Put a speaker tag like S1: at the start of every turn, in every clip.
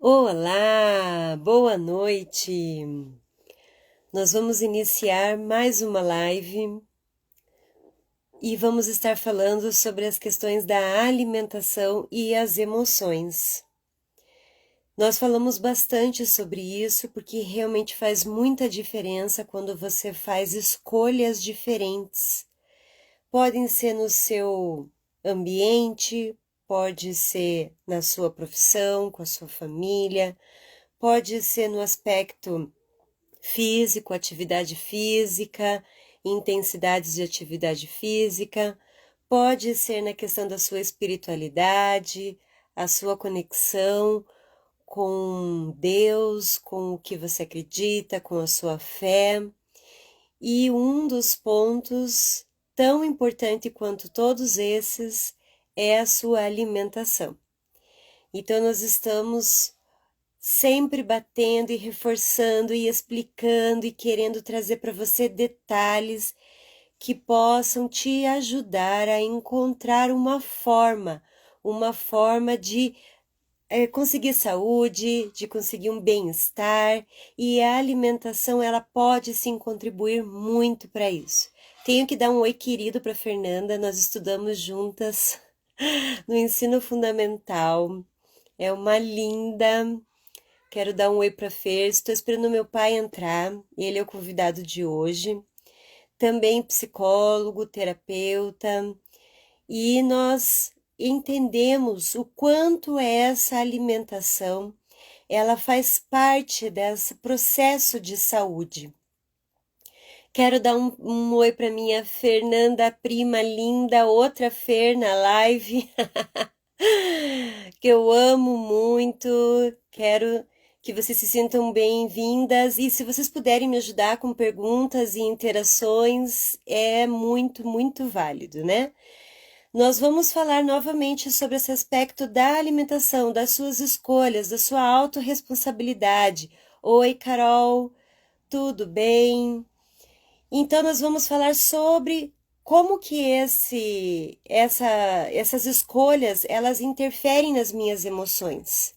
S1: Olá, boa noite. Nós vamos iniciar mais uma live e vamos estar falando sobre as questões da alimentação e as emoções. Nós falamos bastante sobre isso porque realmente faz muita diferença quando você faz escolhas diferentes. Podem ser no seu ambiente, pode ser na sua profissão, com a sua família, pode ser no aspecto físico, atividade física, intensidades de atividade física, pode ser na questão da sua espiritualidade, a sua conexão com Deus, com o que você acredita, com a sua fé. E um dos pontos tão importante quanto todos esses é a sua alimentação. Então, nós estamos sempre batendo e reforçando e explicando e querendo trazer para você detalhes que possam te ajudar a encontrar uma forma de conseguir saúde, de conseguir um bem-estar, e a alimentação ela pode sim contribuir muito para isso. Tenho que dar um oi querido para Fernanda, nós estudamos juntas no ensino fundamental. É uma linda. Quero dar um oi para Fer. Estou esperando meu pai entrar. Ele é o convidado de hoje. Também psicólogo, terapeuta. E nós entendemos o quanto essa alimentação ela faz parte desse processo de saúde. Quero dar um oi para minha Fernanda, prima linda, outra Fer na live, que eu amo muito. Quero que vocês se sintam bem-vindas e se vocês puderem me ajudar com perguntas e interações, é muito, muito válido, né? Nós vamos falar novamente sobre esse aspecto da alimentação, das suas escolhas, da sua autorresponsabilidade. Oi, Carol, tudo bem? Então, nós vamos falar sobre como que essas escolhas, elas interferem nas minhas emoções.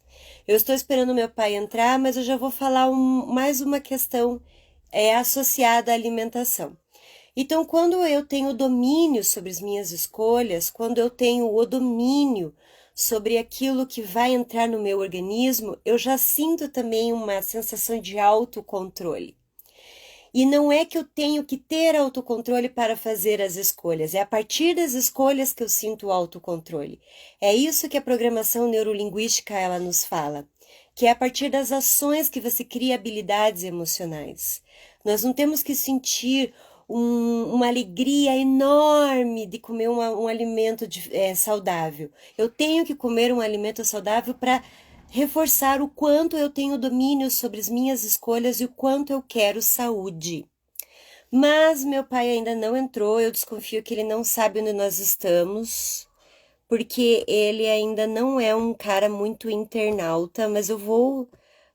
S1: Eu estou esperando meu pai entrar, mas eu já vou falar mais uma questão associada à alimentação. Então, quando eu tenho domínio sobre as minhas escolhas, quando eu tenho o domínio sobre aquilo que vai entrar no meu organismo, eu já sinto também uma sensação de autocontrole. E não é que eu tenho que ter autocontrole para fazer as escolhas, é a partir das escolhas que eu sinto o autocontrole. É isso que a programação neurolinguística ela nos fala, que é a partir das ações que você cria habilidades emocionais. Nós não temos que sentir uma alegria enorme de comer um alimento saudável. Eu tenho que comer um alimento saudável para reforçar o quanto eu tenho domínio sobre as minhas escolhas e o quanto eu quero saúde. Mas meu pai ainda não entrou, eu desconfio que ele não sabe onde nós estamos, porque ele ainda não é um cara muito internauta, mas eu vou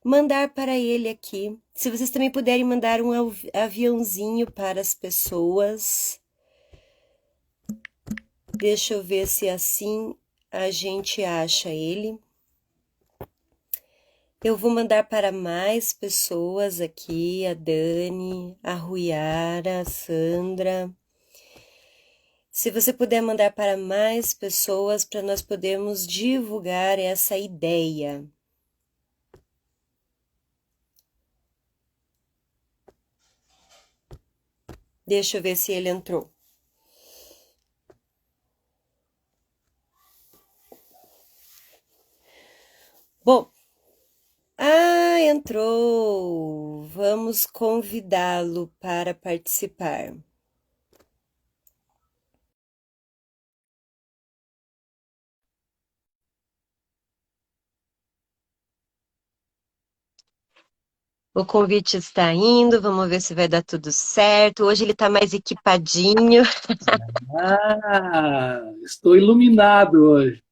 S1: mandar para ele aqui. Se vocês também puderem mandar um aviãozinho para as pessoas. Deixa eu ver se assim a gente acha ele. Eu vou mandar para mais pessoas aqui, a Dani, a Ruiara, a Sandra. Se você puder mandar para mais pessoas para nós podermos divulgar essa ideia. Deixa eu ver se ele entrou. Bom, entrou! Vamos convidá-lo para participar. O convite está indo, vamos ver se vai dar tudo certo. Hoje ele está mais equipadinho.
S2: Estou iluminado hoje.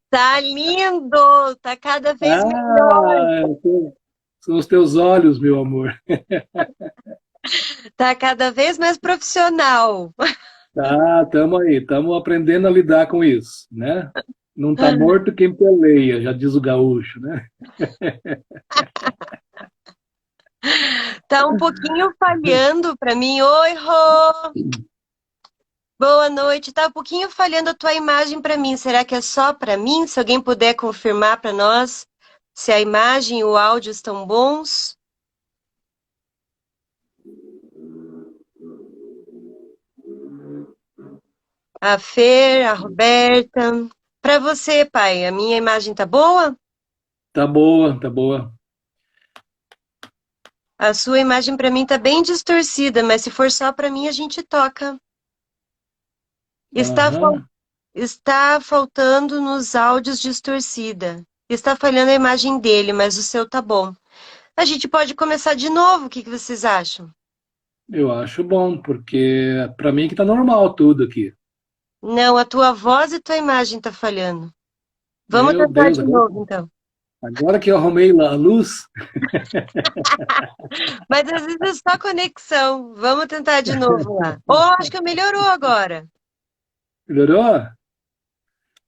S1: Tá lindo, tá cada vez melhor.
S2: Ah, são os teus olhos, meu amor.
S1: Tá cada vez mais profissional.
S2: Tá, estamos aí, estamos aprendendo a lidar com isso, né? Não está morto quem peleia, já diz o gaúcho, né?
S1: Tá um pouquinho falhando para mim. Oi, Rô! Boa noite. Tá um pouquinho falhando a tua imagem para mim. Será que é só para mim? Se alguém puder confirmar para nós se a imagem e o áudio estão bons. A Fer, a Roberta. Para você, pai, a minha imagem tá boa?
S2: Tá boa, tá boa.
S1: A sua imagem para mim tá bem distorcida, mas se for só para mim, a gente toca. Está,
S2: Aham.
S1: está faltando nos áudios distorcida. Está falhando a imagem dele, mas o seu tá bom. A gente pode começar de novo, o que que vocês acham?
S2: Eu acho bom, porque para mim que tá normal tudo aqui.
S1: Não, a tua voz e tua imagem tá falhando. Vamos
S2: Meu
S1: tentar
S2: Deus,
S1: de novo, então.
S2: agora que eu arrumei a luz,
S1: Mas às vezes é só conexão. Vamos tentar de novo lá. Oh, acho que melhorou agora.
S2: melhorou?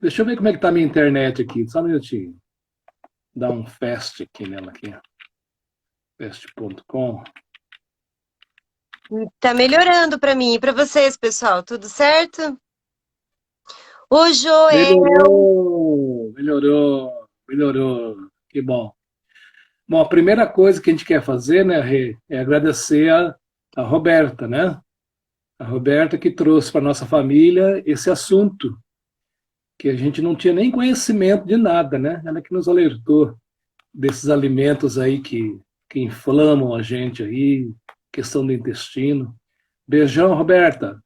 S2: Deixa eu ver como é que tá a minha internet aqui, só um minutinho. Dá um fast aqui nela aqui. Fast.com.
S1: Tá melhorando para mim e para vocês, pessoal. Tudo certo? O Joel.
S2: Melhorou, melhorou, melhorou. Que bom. Bom, a primeira coisa que a gente quer fazer, né, Rê, é agradecer a Roberta, né? A Roberta que trouxe para nossa família esse assunto, que a gente não tinha nem conhecimento de nada, né? Ela que nos alertou desses alimentos aí que inflamam a gente aí, questão do intestino. Beijão, Roberta.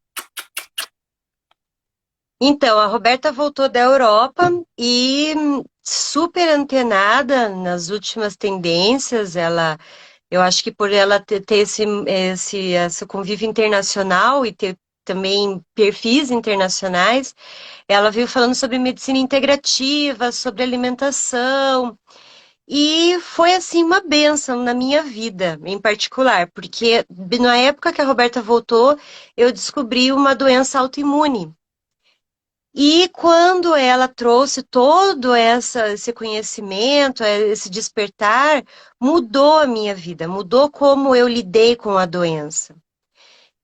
S1: Então, a Roberta voltou da Europa e super antenada nas últimas tendências. Eu acho que por ela ter esse convívio internacional e ter também perfis internacionais, ela veio falando sobre medicina integrativa, sobre alimentação. E foi assim uma bênção na minha vida, em particular, porque na época que a Roberta voltou, eu descobri uma doença autoimune. E quando ela trouxe todo esse conhecimento, esse despertar, mudou a minha vida, mudou como eu lidei com a doença.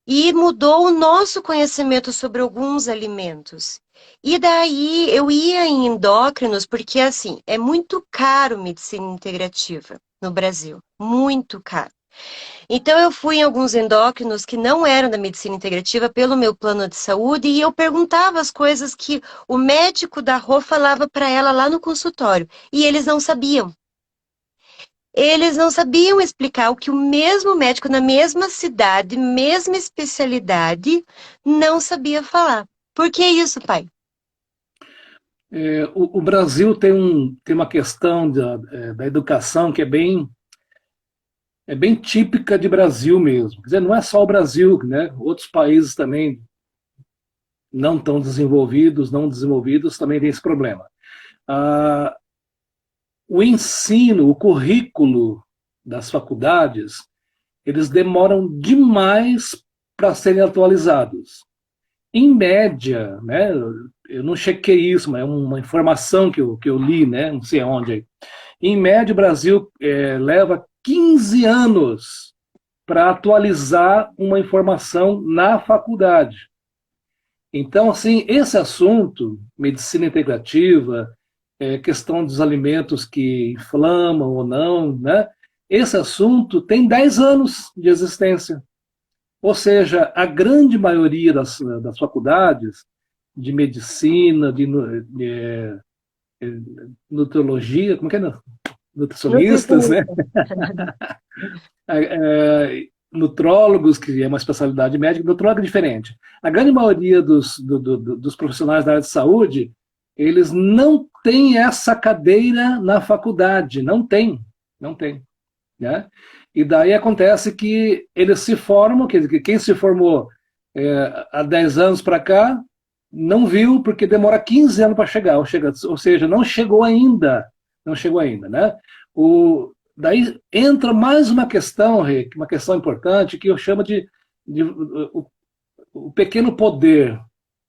S1: E mudou o nosso conhecimento sobre alguns alimentos. E daí eu ia em endócrinos, porque assim, é muito caro medicina integrativa no Brasil, muito caro. Então, eu fui em alguns endócrinos que não eram da medicina integrativa pelo meu plano de saúde e eu perguntava as coisas que o médico da Rô falava para ela lá no consultório e eles não sabiam. Eles não sabiam explicar o que o mesmo médico na mesma cidade, mesma especialidade, não sabia falar. Por que isso, pai?
S2: O Brasil tem uma questão da educação que é bem típica de Brasil mesmo. Quer dizer, não é só o Brasil, né? Outros países também não tão desenvolvidos, não desenvolvidos, também têm esse problema. Ah, o ensino, o currículo das faculdades, eles demoram demais para serem atualizados. Em média, né, eu não chequei isso, mas é uma informação que eu li, né, não sei aonde. Em média, o Brasil leva 15 anos para atualizar uma informação na faculdade. Então, assim, esse assunto, medicina integrativa, questão dos alimentos que inflamam ou não, né? Esse assunto tem 10 anos de existência. Ou seja, a grande maioria das faculdades de medicina, nutrologia, como que é? Nutricionistas, né? Nutrólogos, que é uma especialidade médica, nutrólogo é diferente. A grande maioria dos profissionais da área de saúde, eles não têm essa cadeira na faculdade, não tem, não tem, né? E daí acontece que eles se formam, quer dizer, quem se formou há 10 anos para cá, não viu, porque demora 15 anos para chegar, ou seja, não chegou ainda, não chegou ainda, né? Daí entra mais uma questão, Rick, uma questão importante, que eu chamo de o pequeno poder.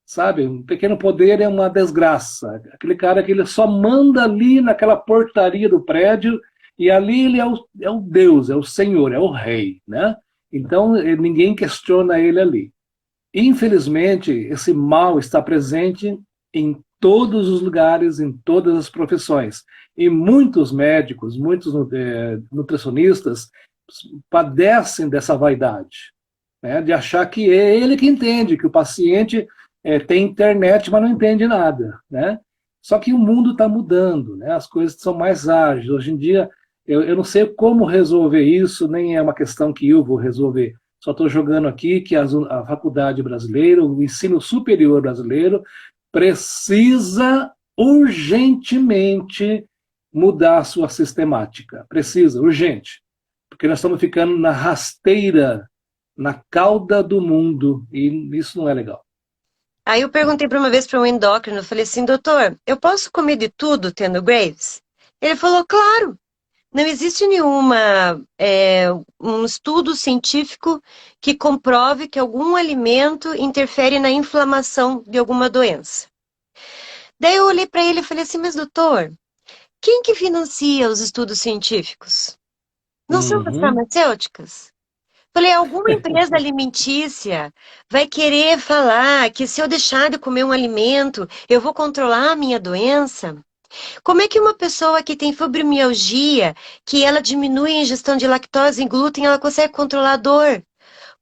S2: sabe? Um pequeno poder é uma desgraça. Aquele cara que ele só manda ali naquela portaria do prédio e ali ele é o Deus, é o Senhor, é o Rei, né? Então ninguém questiona ele ali. Infelizmente, esse mal está presente em todos os lugares, em todas as profissões. E muitos médicos, muitos nutricionistas padecem dessa vaidade, né, de achar que é ele que entende, que o paciente tem internet, mas não entende nada, né? Só que o mundo está mudando, né? As coisas são mais ágeis. Hoje em dia, eu não sei como resolver isso, nem é uma questão que eu vou resolver. Só estou jogando aqui que a faculdade brasileira, o ensino superior brasileiro, precisa urgentemente mudar a sua sistemática. Precisa, urgente. Porque nós estamos ficando na rasteira, na cauda do mundo, e isso não é legal.
S1: Aí eu perguntei para uma vez para um endócrino, eu falei assim, doutor, eu posso comer de tudo tendo Graves? Ele falou, claro. Não existe um estudo científico que comprove que algum alimento interfere na inflamação de alguma doença. Daí eu olhei para ele e falei assim, mas doutor, quem que financia os estudos científicos? Não são as
S2: Uhum.
S1: farmacêuticas? Falei, alguma empresa alimentícia vai querer falar que se eu deixar de comer um alimento, eu vou controlar a minha doença? Como é que uma pessoa que tem fibromialgia, que ela diminui a ingestão de lactose e glúten, ela consegue controlar a dor?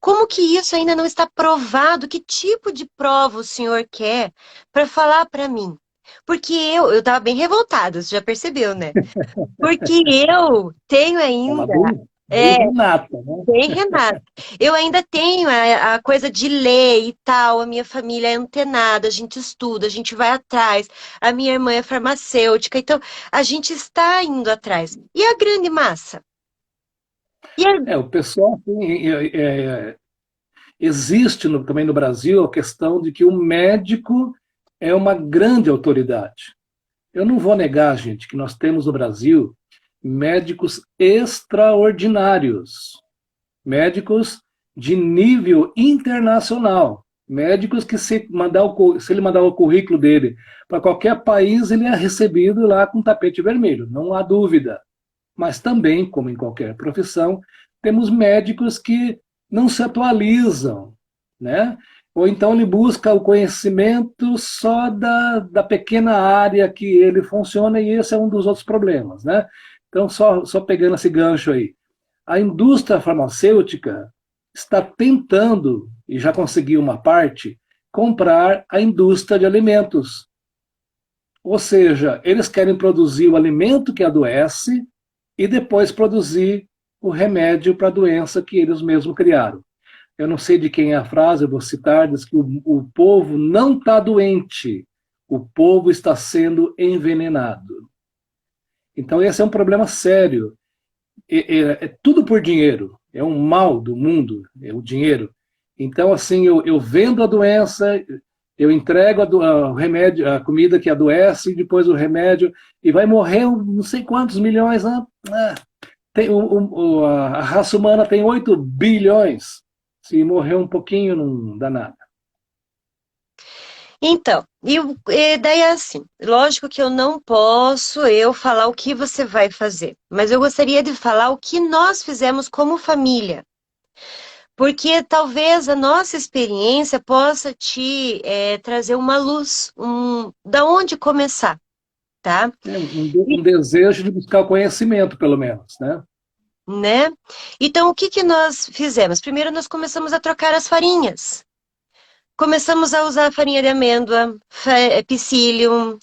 S1: Como que isso ainda não está provado? Que tipo de prova o senhor quer para falar para mim? Porque eu estava bem revoltada, você já percebeu, né? Porque eu tenho
S2: É uma
S1: ainda, é,
S2: burra nata, né?
S1: bem Renata, eu ainda tenho a coisa de ler e tal, a minha família é antenada, a gente estuda, a gente vai atrás, a minha irmã é farmacêutica, então a gente está indo atrás. E a grande massa? E a...
S2: O pessoal assim, existe também no Brasil a questão de que o médico é uma grande autoridade. Eu não vou negar, gente, que nós temos no Brasil médicos extraordinários, médicos de nível internacional, médicos que se ele mandar o currículo dele para qualquer país, ele é recebido lá com tapete vermelho, não há dúvida. Mas também, como em qualquer profissão, temos médicos que não se atualizam, né? Ou então ele busca o conhecimento só da pequena área que ele funciona, e esse é um dos outros problemas, né? Então, só pegando esse gancho aí, a indústria farmacêutica está tentando, e já conseguiu uma parte, comprar a indústria de alimentos. Ou seja, eles querem produzir o alimento que adoece e depois produzir o remédio para a doença que eles mesmos criaram. Eu não sei de quem é a frase, eu vou citar, diz que o povo não está doente, o povo está sendo envenenado. Então, esse é um problema sério. É tudo por dinheiro, é um mal do mundo, é o dinheiro. Então, assim, eu vendo a doença, eu entrego o remédio, a comida que adoece, e depois o remédio, e vai morrer não sei quantos milhões. Né? A raça humana tem 8 bilhões. Se morrer um pouquinho, não dá nada.
S1: Então, e daí é assim, lógico que eu não posso eu falar o que você vai fazer, mas eu gostaria de falar o que nós fizemos como família. Porque talvez a nossa experiência possa te trazer uma luz, da onde começar, tá?
S2: Um desejo de buscar o conhecimento, pelo menos, né?
S1: Né? Então, o que que nós fizemos? Primeiro, nós começamos a trocar as farinhas. Começamos a usar farinha de amêndoa, psyllium,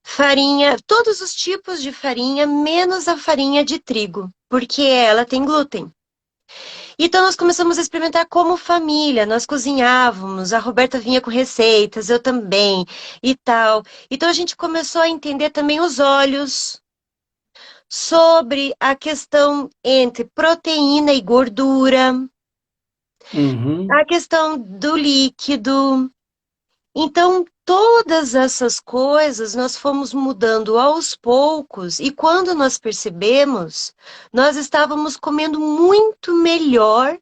S1: farinha, todos os tipos de farinha, menos a farinha de trigo, porque ela tem glúten. Então nós começamos a experimentar como família, nós cozinhávamos, a Roberta vinha com receitas, eu também e tal. Então a gente começou a entender também os óleos sobre a questão entre proteína e gordura,
S2: Uhum.
S1: a questão do líquido. Então, todas essas coisas nós fomos mudando aos poucos, e quando nós percebemos, nós estávamos comendo muito melhor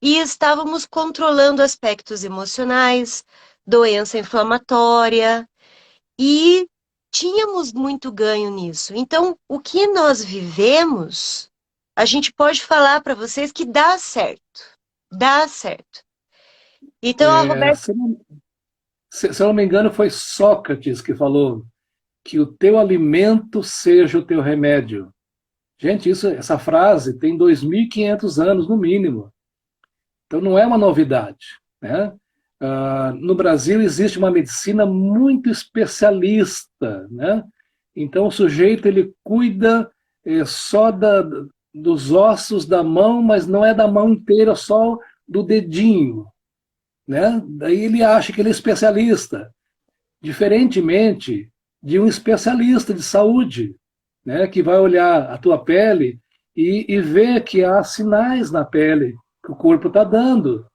S1: e estávamos controlando aspectos emocionais, doença inflamatória, e tínhamos muito ganho nisso. Então, o que nós vivemos, a gente pode falar para vocês que dá certo. Dá certo. Então, a
S2: É,
S1: Roberta.
S2: se eu não me engano, foi Sócrates que falou que o teu alimento seja o teu remédio. Gente, essa frase tem 2.500 anos no mínimo. Então não é uma novidade, né? No Brasil existe uma medicina muito especialista, né? Então o sujeito ele cuida só dos ossos da mão, mas não é da mão inteira, só do dedinho, né? Daí ele acha que ele é especialista, diferentemente de um especialista de saúde, né? Que vai olhar a tua pele e ver que há sinais na pele que o corpo está dando.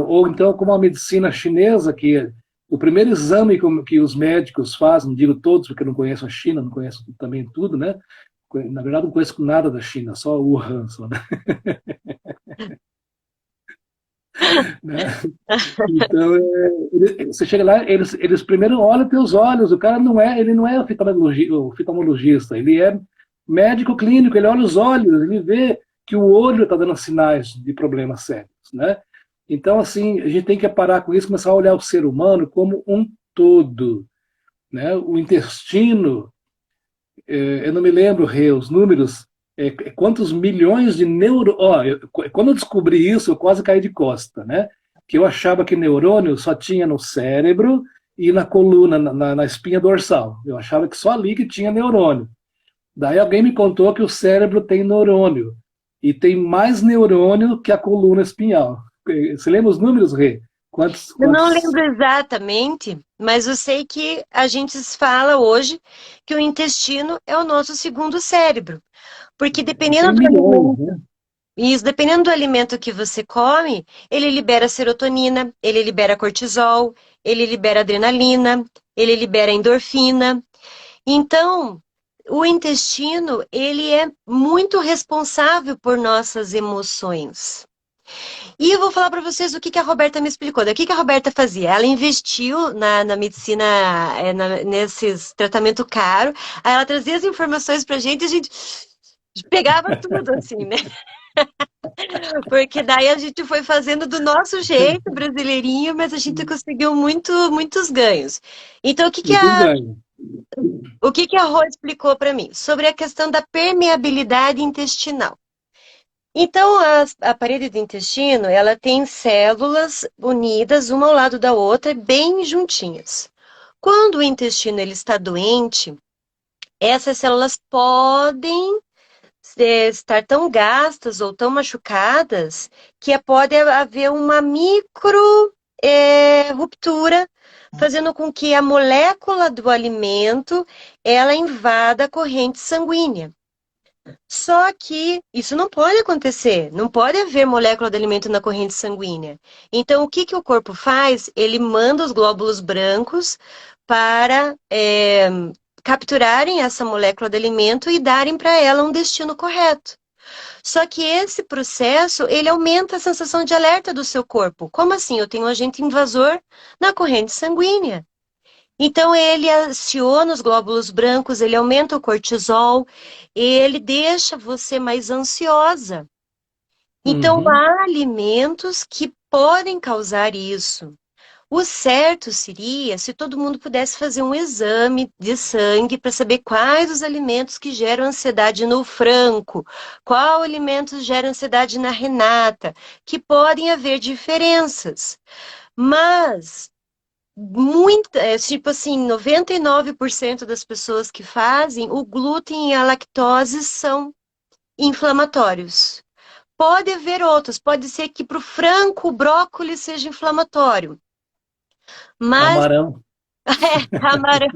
S2: Ou então, como a medicina chinesa, que o primeiro exame que os médicos fazem, não digo todos, porque eu não conheço a China, não conheço também tudo, né? Na verdade, não conheço nada da China, só o Wuhan, só, né? Né? Então, você chega lá, eles primeiro olham teus olhos, o cara ele não é oftalmologista, ele é médico clínico, ele olha os olhos, ele vê que o olho está dando sinais de problemas sérios, né? Então, assim, a gente tem que parar com isso, começar a olhar o ser humano como um todo, né? O intestino, eu não me lembro, os números, quantos milhões de quando eu descobri isso, eu quase caí de costa, né? Que eu achava que neurônio só tinha no cérebro e na coluna, na espinha dorsal. Eu achava que só ali que tinha neurônio. Daí alguém me contou que o cérebro tem neurônio. E tem mais neurônio que a coluna espinhal. Você lembra os números, Rê?
S1: Eu não
S2: Quantos...
S1: lembro exatamente, mas eu sei que a gente fala hoje que o intestino é o nosso segundo cérebro. Porque
S2: Tem
S1: dependendo do
S2: milhões,
S1: alimento,
S2: né?
S1: isso, dependendo do alimento que você come, ele libera serotonina, ele libera cortisol, ele libera adrenalina, ele libera endorfina. Então, o intestino, ele é muito responsável por nossas emoções. E eu vou falar para vocês o que que a Roberta me explicou. O que que a Roberta fazia? Ela investiu na medicina, nesses tratamento caro, aí ela trazia as informações para a gente pegava tudo, assim, né? Porque daí a gente foi fazendo do nosso jeito, brasileirinho, mas a gente conseguiu muitos ganhos. Então,
S2: Muitos ganhos.
S1: o que que a Rô explicou para mim? Sobre a questão da permeabilidade intestinal. Então, a parede do intestino, ela tem células unidas uma ao lado da outra, bem juntinhas. Quando o intestino ele está doente, essas células podem estar tão gastas ou tão machucadas que pode haver uma micro ruptura, fazendo com que a molécula do alimento ela invada a corrente sanguínea. Só que isso não pode acontecer, não pode haver molécula de alimento na corrente sanguínea. Então, o que que o corpo faz? Ele manda os glóbulos brancos para capturarem essa molécula de alimento e darem para ela um destino correto. Só que esse processo, ele aumenta a sensação de alerta do seu corpo. Como assim? Eu tenho um agente invasor na corrente sanguínea. Então, ele aciona os glóbulos brancos, ele aumenta o cortisol, ele deixa você mais ansiosa. Então,
S2: Uhum.
S1: há alimentos que podem causar isso. O certo seria se todo mundo pudesse fazer um exame de sangue para saber quais os alimentos que geram ansiedade no Franco, qual alimentos geram ansiedade na Renata, que podem haver diferenças. Mas tipo assim, 99% das pessoas que fazem, o glúten e a lactose são inflamatórios. Pode haver outros, pode ser que para o frango o brócolis seja inflamatório, mas
S2: Amarão.
S1: camarão,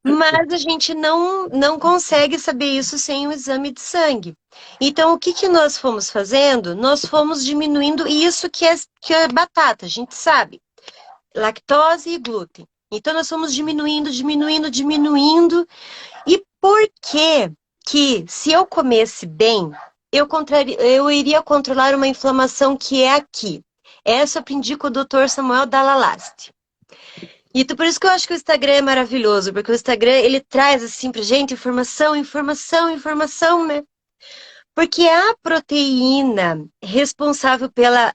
S1: mas a gente não consegue saber isso sem o exame de sangue. Então, o que que nós fomos fazendo? Nós fomos diminuindo isso que é batata, a gente sabe. Lactose e glúten. Então, nós fomos diminuindo. E por que se eu comesse bem, eu iria controlar uma inflamação que é aqui? Essa eu aprendi com o Dr. Samuel Dalalasti. Então, por isso que eu acho que o Instagram é maravilhoso, porque o Instagram, ele traz, assim, pra gente informação, informação, informação, né? Porque a proteína responsável pela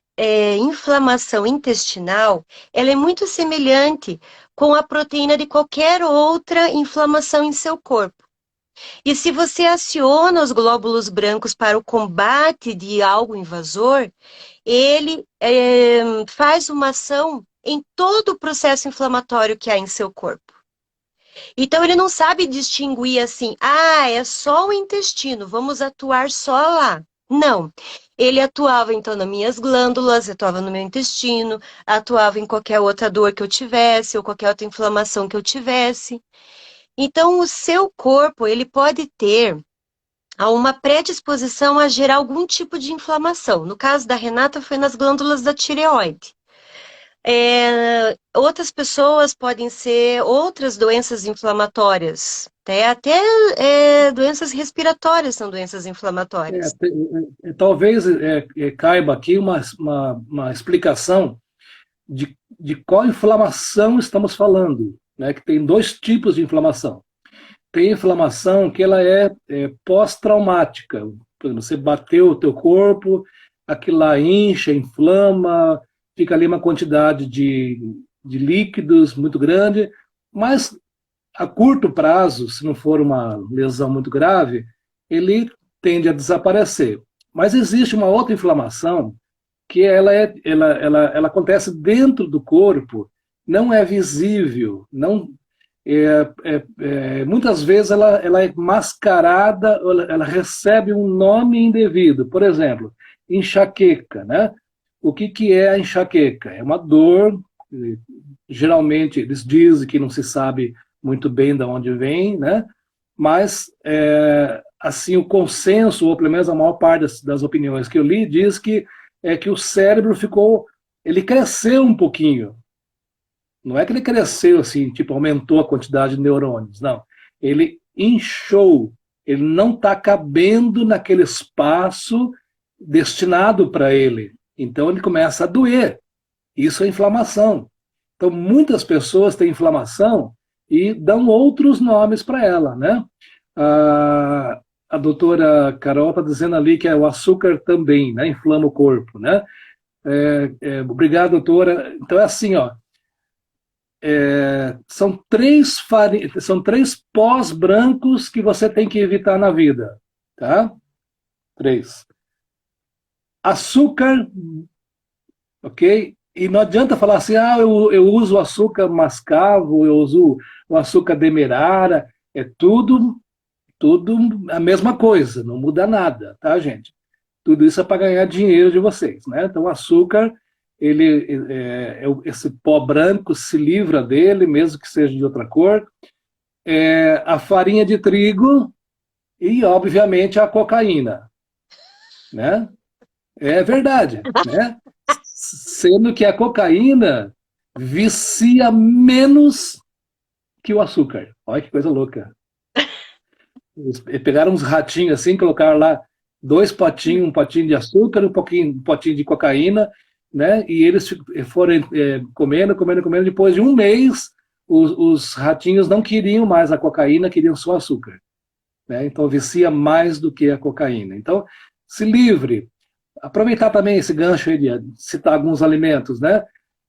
S1: inflamação intestinal, ela é muito semelhante com a proteína de qualquer outra inflamação em seu corpo. E se você aciona os glóbulos brancos para o combate de algo invasor, ele faz uma ação em todo o processo inflamatório que há em seu corpo. Então ele não sabe distinguir assim, é só o intestino, vamos atuar só lá. Não. Ele atuava então nas minhas glândulas, atuava no meu intestino, atuava em qualquer outra dor que eu tivesse, ou qualquer outra inflamação que eu tivesse. Então o seu corpo, ele pode ter uma predisposição a gerar algum tipo de inflamação. No caso da Renata, foi nas glândulas da tireoide. Outras pessoas podem ser outras doenças inflamatórias, até doenças respiratórias são doenças inflamatórias.
S2: Talvez caiba aqui uma explicação de qual inflamação estamos falando, né? Que tem dois tipos de inflamação. Tem inflamação que ela é pós-traumática. Você bateu o teu corpo, aquilo lá incha, inflama, fica ali uma quantidade de líquidos muito grande, mas a curto prazo, se não for uma lesão muito grave, ele tende a desaparecer. Mas existe uma outra inflamação que ela acontece dentro do corpo, não é visível, não muitas vezes ela é mascarada, ela recebe um nome indevido. Por exemplo, enxaqueca, né? O que é a enxaqueca? É uma dor, geralmente eles dizem que não se sabe muito bem de onde vem, né? Mas assim o consenso, ou pelo menos a maior parte das opiniões que eu li, diz que o cérebro ele cresceu um pouquinho. Não é que ele cresceu assim, tipo, aumentou a quantidade de neurônios, não. Ele inchou, ele não está cabendo naquele espaço destinado para ele. Então ele começa a doer. Isso é inflamação. Então muitas pessoas têm inflamação e dão outros nomes para ela, né? A doutora Carol está dizendo ali que o açúcar também, né? Inflama o corpo, né? Obrigado, doutora. Então é assim, ó. São três pós brancos que você tem que evitar na vida, tá? 3. Açúcar, ok? E não adianta falar assim, eu uso açúcar mascavo, eu uso o açúcar demerara, é tudo a mesma coisa, não muda nada, tá, gente? Tudo isso é para ganhar dinheiro de vocês, né? Então, o açúcar, esse pó branco se livra dele, mesmo que seja de outra cor. A farinha de trigo e, obviamente, a cocaína, né? É verdade, né? Sendo que a cocaína vicia menos que o açúcar. Olha que coisa louca. Eles pegaram uns ratinhos assim, colocaram lá 2 potinhos, um potinho de açúcar, um potinho de cocaína, né? E eles foram comendo. Depois de um mês, os ratinhos não queriam mais a cocaína, queriam só açúcar, né? Então vicia mais do que a cocaína. Então, se livre. Aproveitar também esse gancho aí de citar alguns alimentos, né?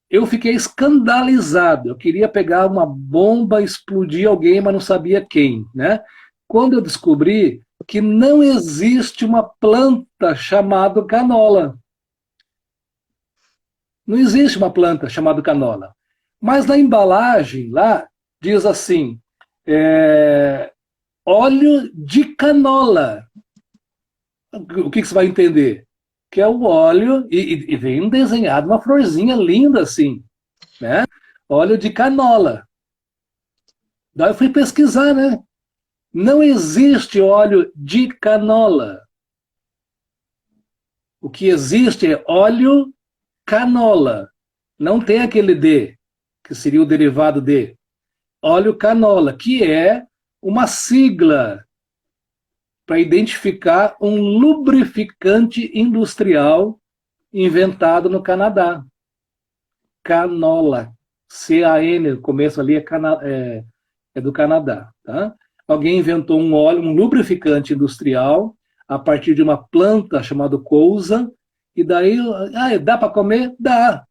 S2: Eu fiquei escandalizado. Eu queria pegar uma bomba, explodir alguém, mas não sabia quem, né? Quando eu descobri que não existe uma planta chamada canola. Não existe uma planta chamada canola. Mas na embalagem lá diz assim, óleo de canola. O que você vai entender? Que é o óleo, e vem desenhado uma florzinha linda assim, né? Óleo de canola. Daí eu fui pesquisar, né? Não existe óleo de canola. O que existe é óleo canola. Não tem aquele D, que seria o derivado de óleo canola, que é uma sigla para identificar um lubrificante industrial inventado no Canadá. Canola. C-A-N, o começo ali é do Canadá. Tá? Alguém inventou um óleo, um lubrificante industrial, a partir de uma planta chamada couza, e daí, dá para comer? Dá.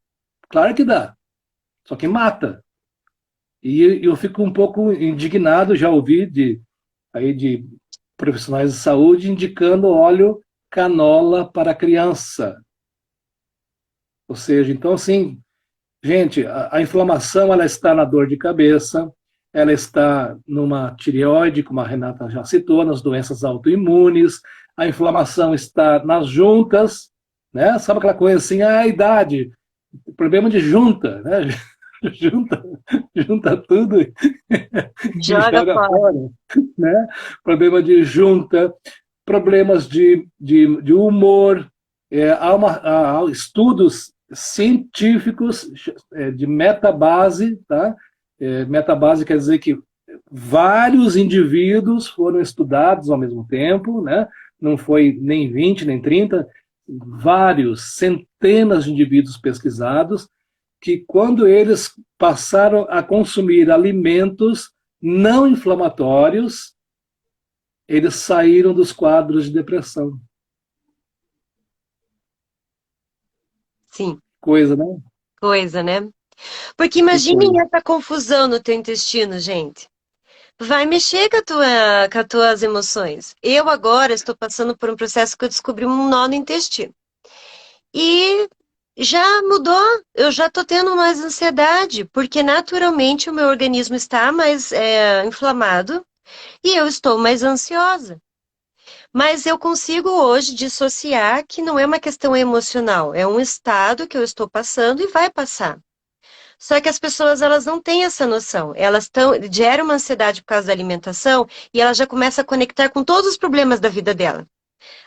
S2: Claro que dá. Só que mata. E eu fico um pouco indignado, já ouvi de profissionais de saúde indicando óleo canola para criança. Ou seja, então assim, gente, a inflamação ela está na dor de cabeça, ela está numa tireoide, como a Renata já citou, nas doenças autoimunes, a inflamação está nas juntas, né? Sabe aquela coisa assim, a idade, problema de junta, né? Junta, junta tudo e
S1: Joga
S2: joga
S1: fora.
S2: fora, né? Problema de junta, problemas de humor, há estudos científicos de metabase, tá? Metabase quer dizer que vários indivíduos foram estudados ao mesmo tempo, né? Não foi nem 20, nem 30, vários, centenas de indivíduos pesquisados, que quando eles passaram a consumir alimentos não inflamatórios, eles saíram dos quadros de depressão.
S1: Sim,
S2: Coisa, né?
S1: coisa, né? Porque
S2: Que
S1: imaginem
S2: coisa.
S1: essa confusão no teu intestino, gente. Vai mexer com as tuas emoções. Eu agora estou passando por um processo que eu descobri um nó no intestino. E já mudou, eu já estou tendo mais ansiedade, porque naturalmente o meu organismo está mais inflamado e eu estou mais ansiosa. Mas eu consigo hoje dissociar que não é uma questão emocional, é um estado que eu estou passando e vai passar. Só que as pessoas elas não têm essa noção. Elas geram uma ansiedade por causa da alimentação e ela já começa a conectar com todos os problemas da vida dela.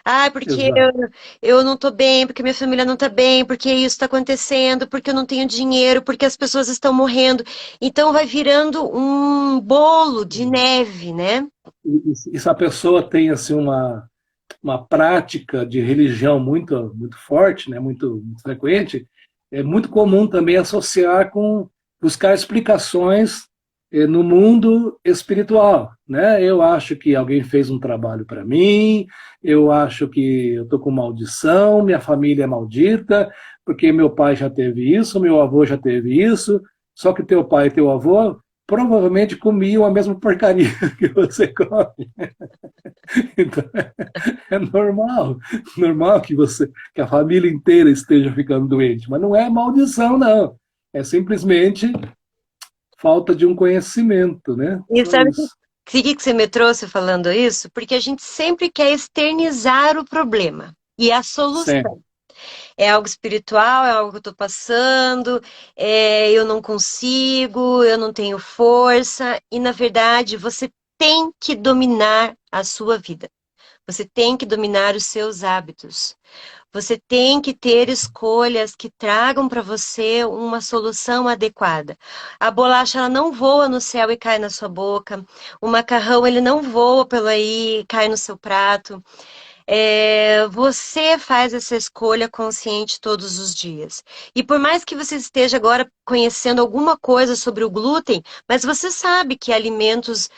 S1: Ah, porque
S2: Exato.
S1: eu não tô bem, porque minha família não tá bem, porque isso está acontecendo, porque eu não tenho dinheiro, porque as pessoas estão morrendo. Então vai virando um bolo de neve, né?
S2: E se a pessoa tem assim uma prática de religião muito forte, né, muito frequente, é muito comum também associar com buscar explicações no mundo espiritual, né? Eu acho que alguém fez um trabalho para mim, eu acho que eu estou com maldição, minha família é maldita, porque meu pai já teve isso, meu avô já teve isso, só que teu pai e teu avô provavelmente comiam a mesma porcaria que você come. Então, é normal, normal que a família inteira esteja ficando doente, mas não é maldição, não. É simplesmente falta de um conhecimento, né?
S1: E
S2: Só
S1: sabe
S2: isso.
S1: que você me trouxe falando isso? Porque a gente sempre quer externizar o problema e a
S2: Sim.
S1: solução. É algo espiritual, é algo que eu estou passando, eu não consigo, eu não tenho força. E, na verdade, você tem que dominar a sua vida. Você tem que dominar os seus hábitos. Você tem que ter escolhas que tragam para você uma solução adequada. A bolacha ela não voa no céu e cai na sua boca. O macarrão ele não voa pelo aí e cai no seu prato. Você faz essa escolha consciente todos os dias. E por mais que você esteja agora conhecendo alguma coisa sobre o glúten, mas você sabe que alimentos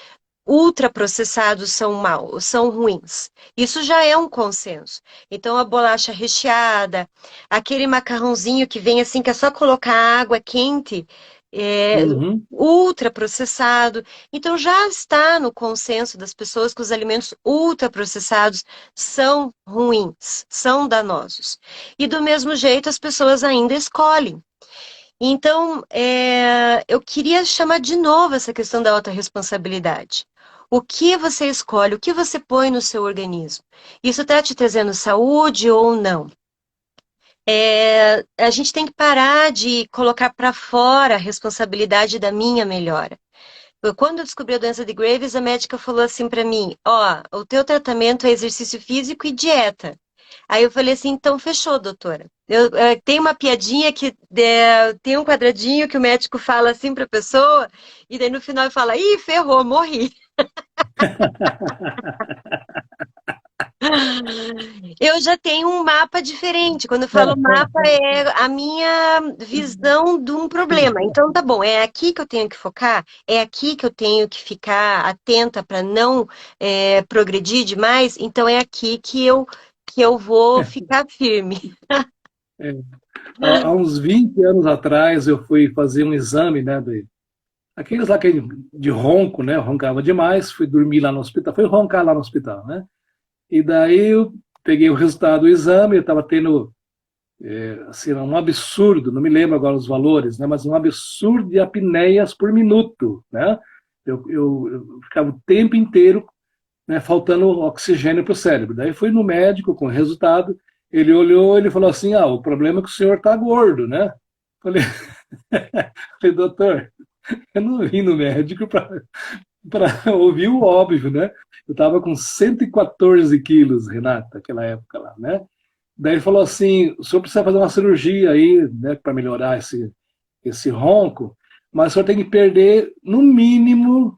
S1: ultraprocessados são maus, são ruins. Isso já é um consenso. Então, a bolacha recheada, aquele macarrãozinho que vem assim, que é só colocar água quente, é,
S2: Uhum.
S1: ultraprocessado. Então, já está no consenso das pessoas que os alimentos ultraprocessados são ruins, são danosos. E do mesmo jeito, as pessoas ainda escolhem. Então, eu queria chamar de novo essa questão da autorresponsabilidade. O que você escolhe, o que você põe no seu organismo? Isso está te trazendo saúde ou não? A gente tem que parar de colocar para fora a responsabilidade da minha melhora. Quando eu descobri a doença de Graves, a médica falou assim para mim: ó, o teu tratamento é exercício físico e dieta. Aí eu falei assim, então fechou, doutora. Tem uma piadinha que tem um quadradinho que o médico fala assim para a pessoa, e daí no final ele fala, ih, ferrou, morri. Eu já tenho um mapa diferente. Quando eu falo mapa, é a minha visão de um problema. Então, tá bom, é aqui que eu tenho que focar, é aqui que eu tenho que ficar atenta para não progredir demais. Então, é aqui que eu vou ficar firme.
S2: É, há uns 20 anos atrás eu fui fazer um exame, né, aqueles lá de ronco, né, eu roncava demais, fui dormir lá no hospital, fui roncar lá no hospital, né, e daí eu peguei o resultado do exame, eu estava tendo, assim, um absurdo, não me lembro agora os valores, né, mas um absurdo de apneias por minuto, né, eu ficava o tempo inteiro, né, faltando oxigênio para o cérebro. Daí fui no médico com o resultado, ele olhou, ele falou assim, o problema é que o senhor está gordo, né? Falei, falei, doutor, eu não vim no médico para ouvir o óbvio, né? Eu estava com 114 quilos, Renata, naquela época lá, né? Daí ele falou assim, o senhor precisa fazer uma cirurgia aí, né, para melhorar esse ronco, mas o senhor tem que perder no mínimo,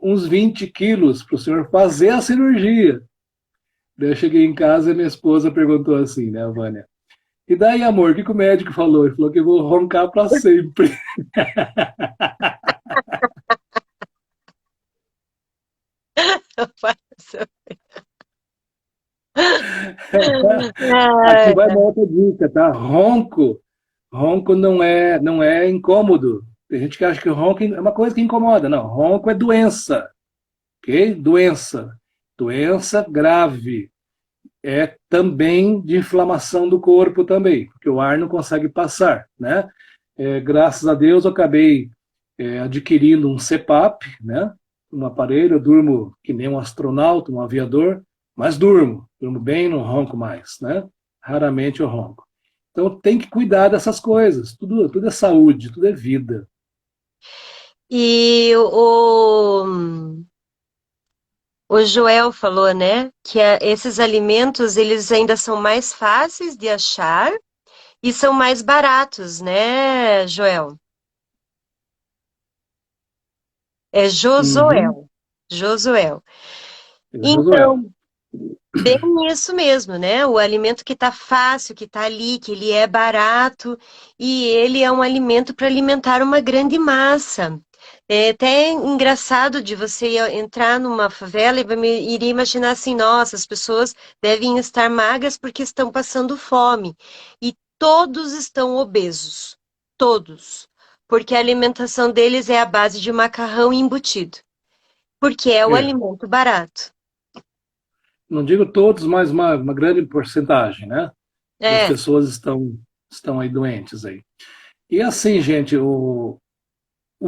S2: uns 20 quilos para o senhor fazer a cirurgia. Daí eu cheguei em casa e minha esposa perguntou assim, né, Vânia? E daí, amor, o que o médico falou? Ele falou que eu vou roncar para sempre. Aqui vai uma outra dica, tá? Ronco não é incômodo. Tem gente que acha que ronco é uma coisa que incomoda. Não, ronco é doença, ok? Doença grave. É também de inflamação do corpo também, porque o ar não consegue passar, né? Graças a Deus eu acabei adquirindo um CPAP, né? Um aparelho, eu durmo que nem um astronauta, um aviador, mas durmo bem, não ronco mais, né? Raramente eu ronco. Então tem que cuidar dessas coisas, tudo é saúde, tudo é vida.
S1: E o Joel falou, né, que esses alimentos eles ainda são mais fáceis de achar e são mais baratos, né, Joel? É
S2: Uhum.
S1: Josuel. Josuel.
S2: Josué,
S1: Então, bem isso mesmo, né? O alimento que está fácil, que está ali, que ele é barato e ele é um alimento para alimentar uma grande massa. É até engraçado de você entrar numa favela e iria imaginar assim, nossa, as pessoas devem estar magras porque estão passando fome. E todos estão obesos. Todos. Porque a alimentação deles é a base de macarrão embutido. Porque é o
S2: é.
S1: alimento barato.
S2: Não digo todos, mas uma grande porcentagem, né? Das
S1: É.
S2: pessoas estão aí doentes aí. E assim, gente, o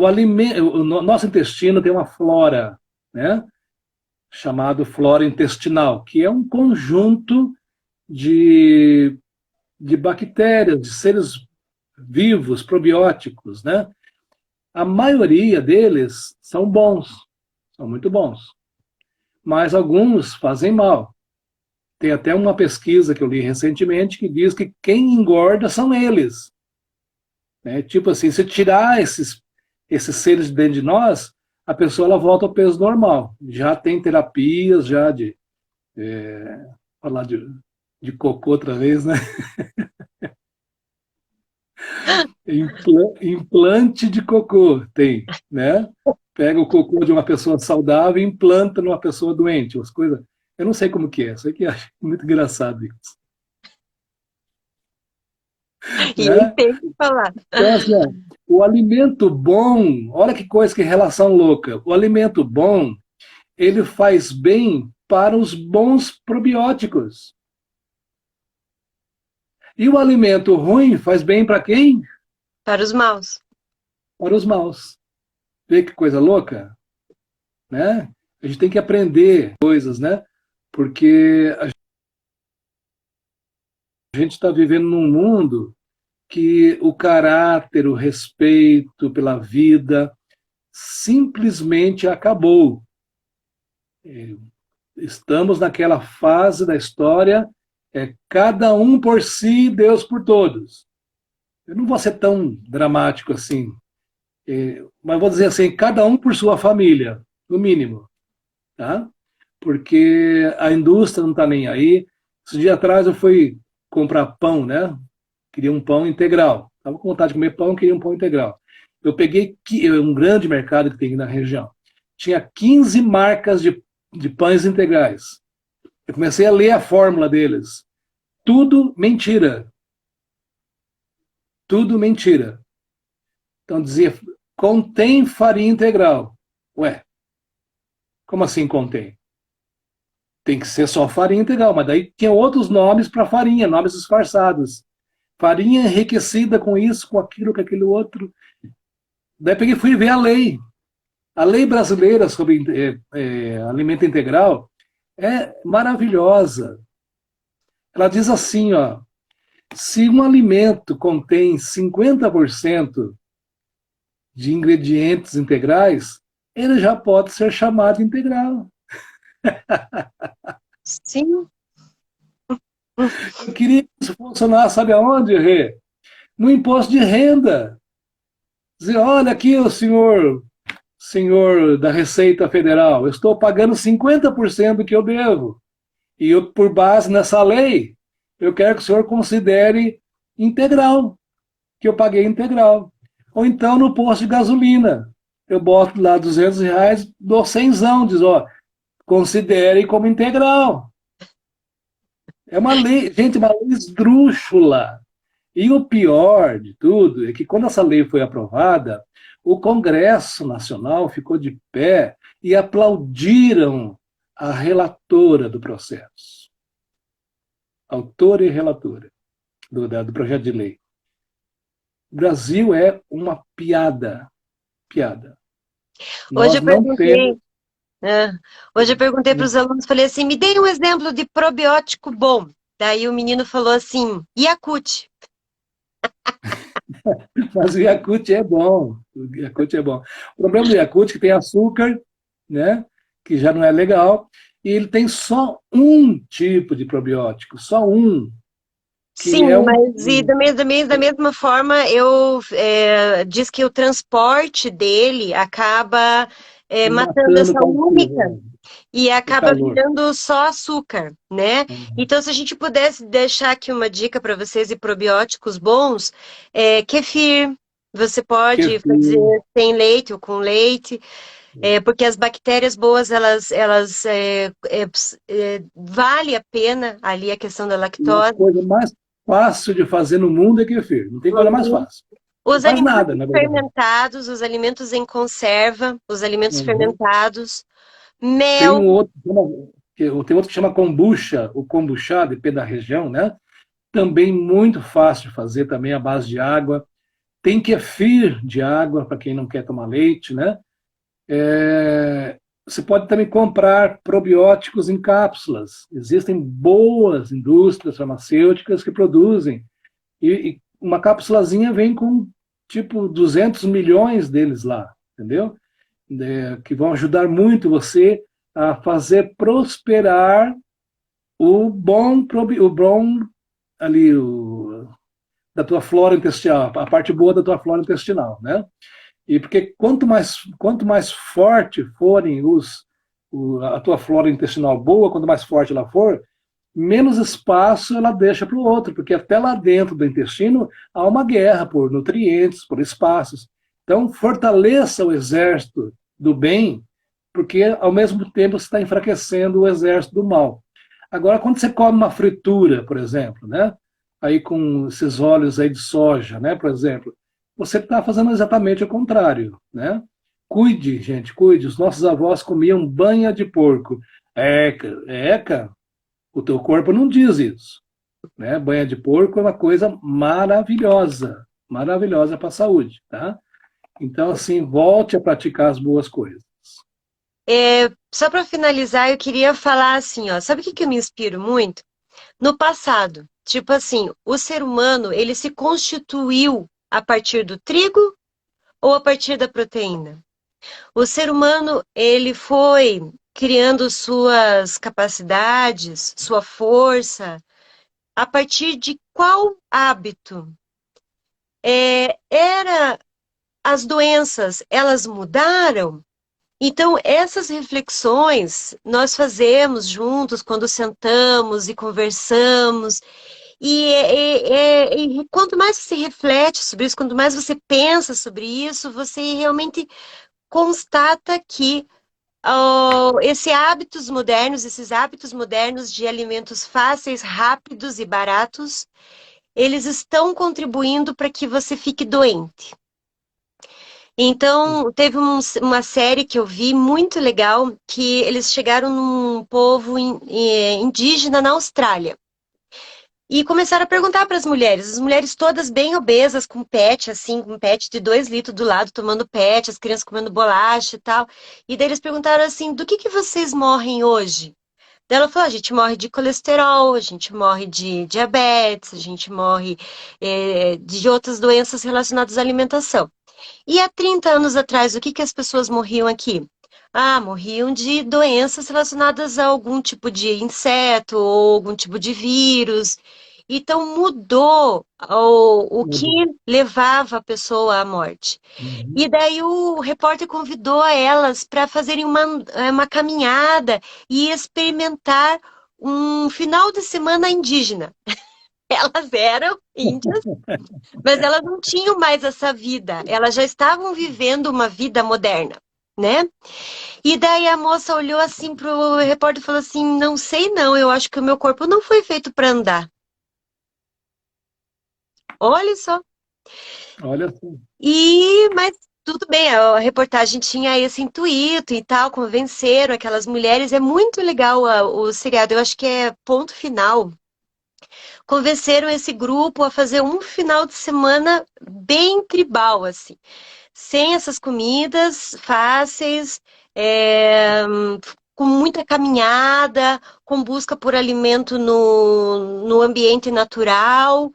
S2: alimento, nosso intestino tem uma flora, né? Chamado flora intestinal, que é um conjunto de, de bactérias, de seres vivos, probióticos, né? A maioria deles são bons, são muito bons, mas alguns fazem mal. Tem até uma pesquisa que eu li recentemente que diz que quem engorda são eles. Né? Tipo assim, se tirar esses seres de dentro de nós, a pessoa ela volta ao peso normal. Já tem terapias, já falar de cocô outra vez, né? Implante de cocô tem, né? Pega o cocô de uma pessoa saudável e implanta numa pessoa doente, as coisas. Eu não sei como que é, isso aqui eu acho muito engraçado isso,
S1: E ele
S2: né?
S1: tem que falar.
S2: Então, assim, ó, o alimento bom, olha que coisa, que relação louca. O alimento bom, ele faz bem para os bons probióticos. E o alimento ruim faz bem para quem?
S1: Para os maus.
S2: Para os maus. Vê que coisa louca, né? A gente tem que aprender coisas, né? Porque a gente está vivendo num mundo que o caráter, o respeito pela vida simplesmente acabou. Estamos naquela fase da história, cada um por si, Deus por todos. Eu não vou ser tão dramático assim, mas vou dizer assim, cada um por sua família, no mínimo. Tá? porque a indústria não está nem aí. Esse dia atrás eu fui comprar pão, né? Queria um pão integral. Estava com vontade de comer pão, queria um pão integral. Eu peguei um grande mercado que tem aqui na região. Tinha 15 marcas de pães integrais. Eu comecei a ler a fórmula deles. Tudo mentira. Tudo mentira. Então dizia, contém farinha integral. Ué, como assim contém? Tem que ser só farinha integral, mas daí tinha outros nomes para farinha, nomes disfarçados. Farinha enriquecida com isso, com aquilo, com aquele outro. Daí peguei e fui ver a lei. A lei brasileira sobre alimento integral é maravilhosa. Ela diz assim, ó, se um alimento contém 50% de ingredientes integrais, ele já pode ser chamado integral.
S1: Sim.
S2: Eu queria que isso funcionasse, sabe aonde, Rê? No imposto de renda. Dizer, olha aqui, o senhor da Receita Federal, eu estou pagando 50% do que eu devo. E eu, por base nessa lei, eu quero que o senhor considere integral, que eu paguei integral. Ou então no posto de gasolina. Eu boto lá R$ 200, dou 100, diz, ó, considere como integral. É uma lei, gente, uma lei esdrúxula. E o pior de tudo é que quando essa lei foi aprovada, o Congresso Nacional ficou de pé e aplaudiram a relatora do processo, autora e relatora do projeto de lei. O Brasil é uma piada, piada.
S1: Hoje
S2: Nós
S1: eu
S2: não temos.
S1: perguntei, né? Hoje eu perguntei para os alunos, falei assim, me deem um exemplo de probiótico bom. Daí o menino falou assim, Yakult.
S2: Mas o Yakult é bom. O Yakult é bom. O problema do Yakult é que tem açúcar, né? Que já não é legal. E ele tem só um tipo de probiótico, só um, que
S1: Sim,
S2: é
S1: mas e da mesma forma, diz que o transporte dele acaba matando
S2: matando
S1: essa única
S2: calor.
S1: e
S2: O
S1: acaba
S2: calor.
S1: virando só açúcar, né? Então, se a gente pudesse deixar aqui uma dica para vocês de probióticos bons, kefir, você pode fazer
S2: Kefir.
S1: sem leite ou com leite, porque as bactérias boas, vale a pena ali a questão da
S2: E a
S1: lactose.
S2: coisa mais fácil de fazer no mundo é kefir. Não tem coisa mais
S1: Uhum.
S2: fácil. Não
S1: Os
S2: faz nada,
S1: alimentos
S2: na verdade.
S1: fermentados, os alimentos em conserva, os alimentos
S2: Uhum.
S1: fermentados,
S2: Tem
S1: mel.
S2: um outro, tem outro que chama kombucha, o kombucha, depende da região, né? Também muito fácil de fazer, também à base de água. Tem kefir de água, para quem não quer tomar leite, né? Você pode também comprar probióticos em cápsulas. Existem boas indústrias farmacêuticas que produzem. E uma cápsulazinha vem com, tipo, 200 milhões deles lá, entendeu? Que vão ajudar muito você a fazer prosperar o bom ali, da tua flora intestinal, a parte boa da tua flora intestinal, né? E porque quanto mais forte forem a tua flora intestinal boa, quanto mais forte ela for, menos espaço ela deixa para o outro, porque até lá dentro do intestino há uma guerra por nutrientes, por espaços. Então, fortaleça o exército do bem, porque ao mesmo tempo você está enfraquecendo o exército do mal. Agora, quando você come uma fritura, por exemplo, né? Aí com esses óleos aí de soja, né? Por exemplo, você está fazendo exatamente o contrário, né? Cuide, gente, cuide. Os nossos avós comiam banha de porco. Eca, o teu corpo não diz isso, né? Banha de porco é uma coisa maravilhosa, maravilhosa para a saúde, tá? Então, assim, volte a praticar as boas coisas.
S1: Só para finalizar, eu queria falar assim, ó, sabe o que que eu me inspiro muito? No passado, tipo assim, o ser humano, ele se constituiu a partir do trigo ou a partir da proteína? O ser humano, ele foi criando suas capacidades, sua força, a partir de qual hábito? Era as doenças, elas mudaram Então, essas reflexões nós fazemos juntos quando sentamos e conversamos. E quanto mais você reflete sobre isso, quanto mais você pensa sobre isso, você realmente constata que esses hábitos modernos de alimentos fáceis, rápidos e baratos, eles estão contribuindo para que você fique doente. Então, teve uma série que eu vi muito legal, que eles chegaram num povo indígena na Austrália. E começaram a perguntar para as mulheres todas bem obesas, com pet, assim, com pet de 2 litros do lado, tomando pet, as crianças comendo bolacha e tal. E daí eles perguntaram assim, do que vocês morrem hoje? Daí ela falou, a gente morre de colesterol, a gente morre de diabetes, a gente morre de outras doenças relacionadas à alimentação. E há 30 anos atrás, o que as pessoas morriam aqui? Ah, morriam de doenças relacionadas a algum tipo de inseto ou algum tipo de vírus. Então mudou o que
S2: Mudou.
S1: levava a pessoa à morte.
S2: Uhum.
S1: E daí o repórter convidou elas para fazerem uma caminhada e experimentar um final de semana indígena. Elas eram índias, mas elas não tinham mais essa vida, elas já estavam vivendo uma vida moderna, né? E daí a moça olhou assim pro repórter e falou assim: não sei não, eu acho que o meu corpo não foi feito para andar. Olha só.
S2: Olha só.
S1: Mas tudo bem, a reportagem tinha esse intuito e tal, convenceram aquelas mulheres. É muito legal o seriado, eu acho que é Ponto Final. Convenceram esse grupo a fazer um final de semana bem tribal, assim. Sem essas comidas fáceis, com muita caminhada, com busca por alimento no ambiente natural.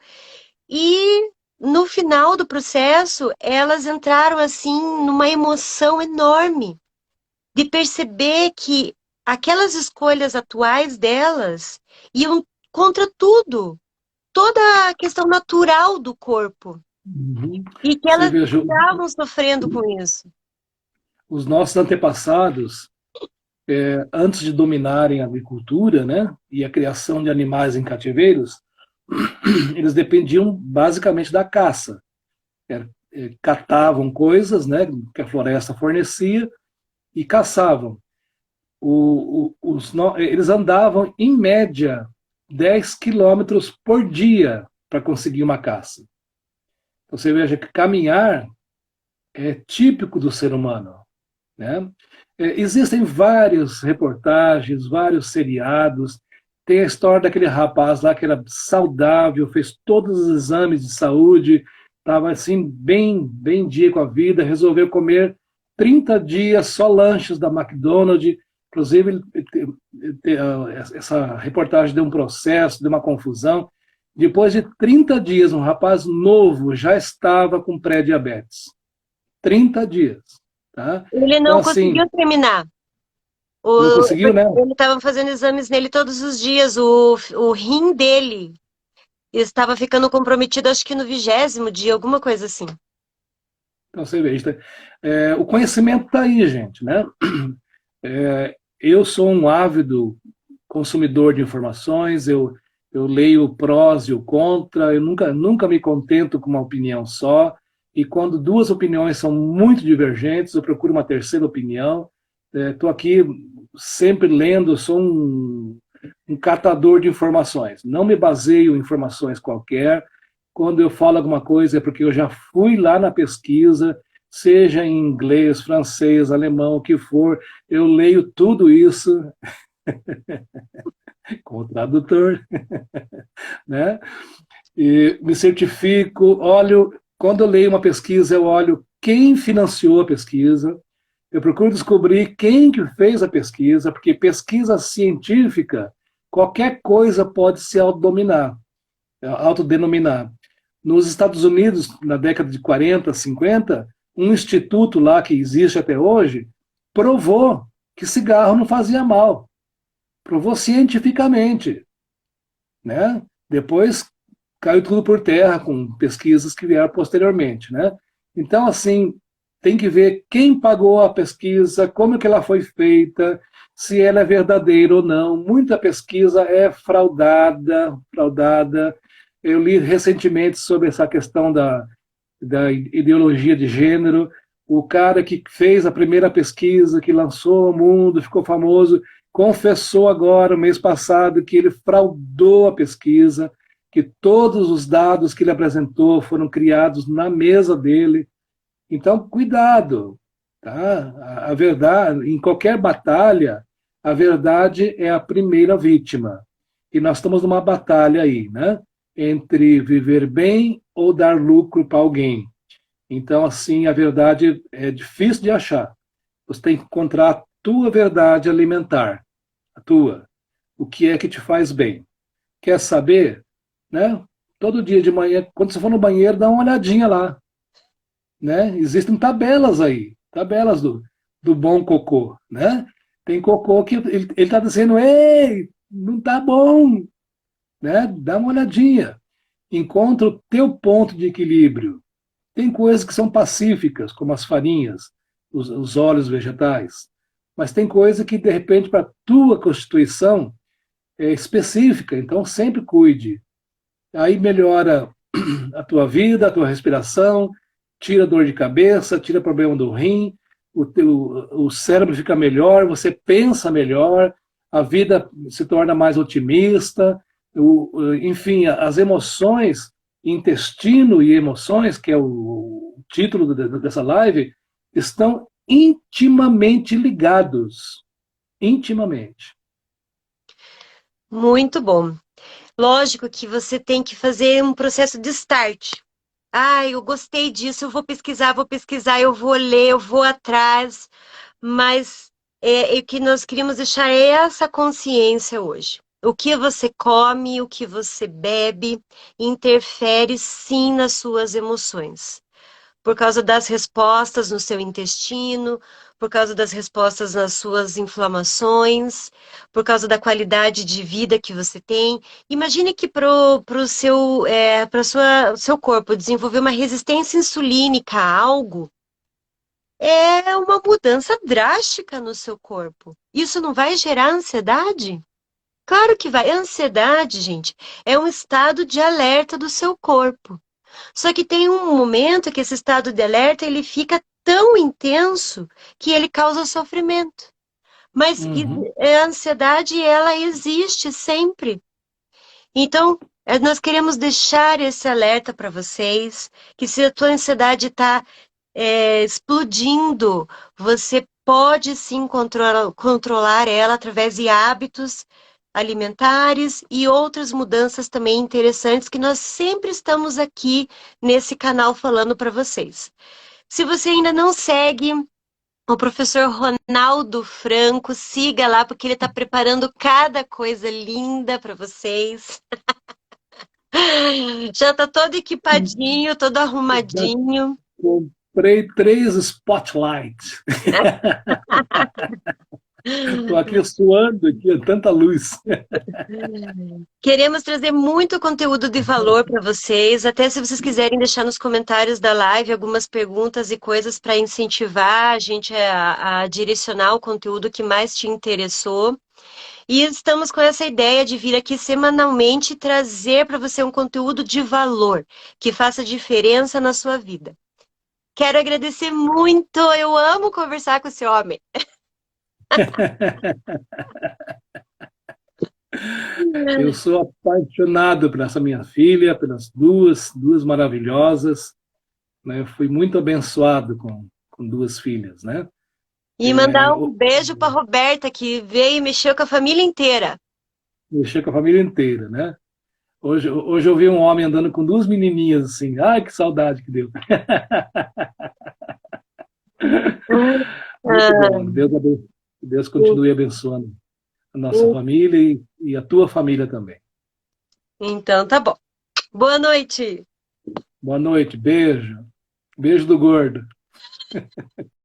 S1: E no final do processo, elas entraram assim numa emoção enorme de perceber que aquelas escolhas atuais delas iam contra tudo, toda a questão natural do corpo,
S2: Uhum.
S1: e que
S2: Você
S1: elas
S2: veja,
S1: estavam sofrendo com isso.
S2: os nossos antepassados, antes de dominarem a agricultura, né, e a criação de animais em cativeiros, eles dependiam basicamente da caça. Catavam coisas, né, que a floresta fornecia e caçavam. Eles andavam, em média, 10 quilômetros por dia para conseguir uma caça. Então, você veja que caminhar é típico do ser humano. Né? Existem várias reportagens, vários seriados. Tem a história daquele rapaz lá que era saudável, fez todos os exames de saúde, estava assim, bem dia com a vida, resolveu comer 30 dias só lanches da McDonald's. Inclusive, essa reportagem deu um processo, deu uma confusão. Depois de 30 dias, um rapaz novo já estava com pré-diabetes. 30 dias. Tá?
S1: Ele
S2: Então,
S1: não
S2: assim,
S1: conseguiu terminar.
S2: não conseguiu, né?
S1: Ele estava fazendo exames nele todos os dias. O rim dele estava ficando comprometido, acho que no 20º dia, alguma coisa assim.
S2: Então, você vê, o conhecimento está aí, gente, né? Eu sou um ávido consumidor de informações, eu leio o prós e o contra, eu nunca me contento com uma opinião só, e quando duas opiniões são muito divergentes, eu procuro uma terceira opinião. Estou aqui sempre lendo, sou um catador de informações, não me baseio em informações qualquer. Quando eu falo alguma coisa é porque eu já fui lá na pesquisa, seja em inglês, francês, alemão, o que for, eu leio tudo isso com o tradutor, né? E me certifico, olho, quando eu leio uma pesquisa, eu olho quem financiou a pesquisa, eu procuro descobrir quem que fez a pesquisa, porque pesquisa científica, qualquer coisa pode se autodominar, autodenominar. Nos Estados Unidos, na década de 40, 50, um instituto lá que existe até hoje provou que cigarro não fazia mal. Provou cientificamente, né? Depois caiu tudo por terra com pesquisas que vieram posteriormente, né? Então, assim, tem que ver quem pagou a pesquisa, como que ela foi feita, se ela é verdadeira ou não. Muita pesquisa é fraudada, fraudada. Eu li recentemente sobre essa questão da ideologia de gênero. O cara que fez a primeira pesquisa, que lançou ao mundo, ficou famoso, confessou agora, no mês passado, que ele fraudou a pesquisa, que todos os dados que ele apresentou foram criados na mesa dele. Então, cuidado, tá? A verdade, em qualquer batalha, a verdade é a primeira vítima. E nós estamos numa batalha aí, né? Entre viver bem ou dar lucro para alguém. Então, assim, a verdade é difícil de achar. Você tem que encontrar a tua verdade alimentar, a tua. O que é que te faz bem? Quer saber? Né? Todo dia de manhã, quando você for no banheiro, dá uma olhadinha lá. Né? Existem tabelas aí, tabelas do bom cocô. Né? Tem cocô que ele está dizendo, ei, não tá bom. Né? Dá uma olhadinha. Encontra o teu ponto de equilíbrio. Tem coisas que são pacíficas, como as farinhas, os óleos vegetais. Mas tem coisa que, de repente, para a tua constituição é específica. Então, sempre cuide. Aí melhora a tua vida, a tua respiração, tira dor de cabeça, tira problema do rim, o cérebro fica melhor, você pensa melhor, a vida se torna mais otimista, enfim, as emoções, intestino e emoções, que é o título dessa live, estão intimamente ligados. Intimamente.
S1: Muito bom. Lógico que você tem que fazer um processo de start. Ah, eu gostei disso, eu vou pesquisar, eu vou ler, eu vou atrás. Mas o que nós queríamos deixar é essa consciência hoje. O que você come, o que você bebe, interfere sim nas suas emoções. Por causa das respostas no seu intestino, por causa das respostas nas suas inflamações, por causa da qualidade de vida que você tem. Imagine que para o seu corpo desenvolver uma resistência insulínica a algo, é uma mudança drástica no seu corpo. Isso não vai gerar ansiedade? Claro que vai. A ansiedade, gente, é um estado de alerta do seu corpo. Só que tem um momento que esse estado de alerta ele fica tão intenso que ele causa sofrimento. Mas
S2: Uhum.
S1: a ansiedade, ela existe sempre. Então, nós queremos deixar esse alerta para vocês, que se a tua ansiedade está explodindo, você pode sim controlar ela através de hábitos alimentares e outras mudanças também interessantes que nós sempre estamos aqui nesse canal falando para vocês. Se você ainda não segue o professor Ronaldo Franco, siga lá porque ele está preparando cada coisa linda para vocês. Já está todo equipadinho, todo
S2: Já
S1: arrumadinho.
S2: comprei 3 spotlights. Estou aqui suando, aqui, tanta luz.
S1: Queremos trazer muito conteúdo de valor para vocês. Até se vocês quiserem deixar nos comentários da live algumas perguntas e coisas para incentivar a gente a direcionar o conteúdo que mais te interessou. E estamos com essa ideia de vir aqui semanalmente trazer para você um conteúdo de valor que faça diferença na sua vida. Quero agradecer muito. Eu amo conversar com esse homem.
S2: Eu sou apaixonado por essa minha filha, pelas duas maravilhosas. Né? Eu fui muito abençoado com 2 filhas. Né?
S1: E mandar um beijo para Roberta, que veio e mexeu com a família inteira.
S2: Mexer com a família inteira. Né? Hoje eu vi um homem andando com 2 menininhas assim. Ai, que saudade que deu. Muito bom. Deus continue abençoando a nossa família e a tua família também.
S1: Então, tá bom. Boa noite.
S2: Boa noite, beijo. Beijo do gordo.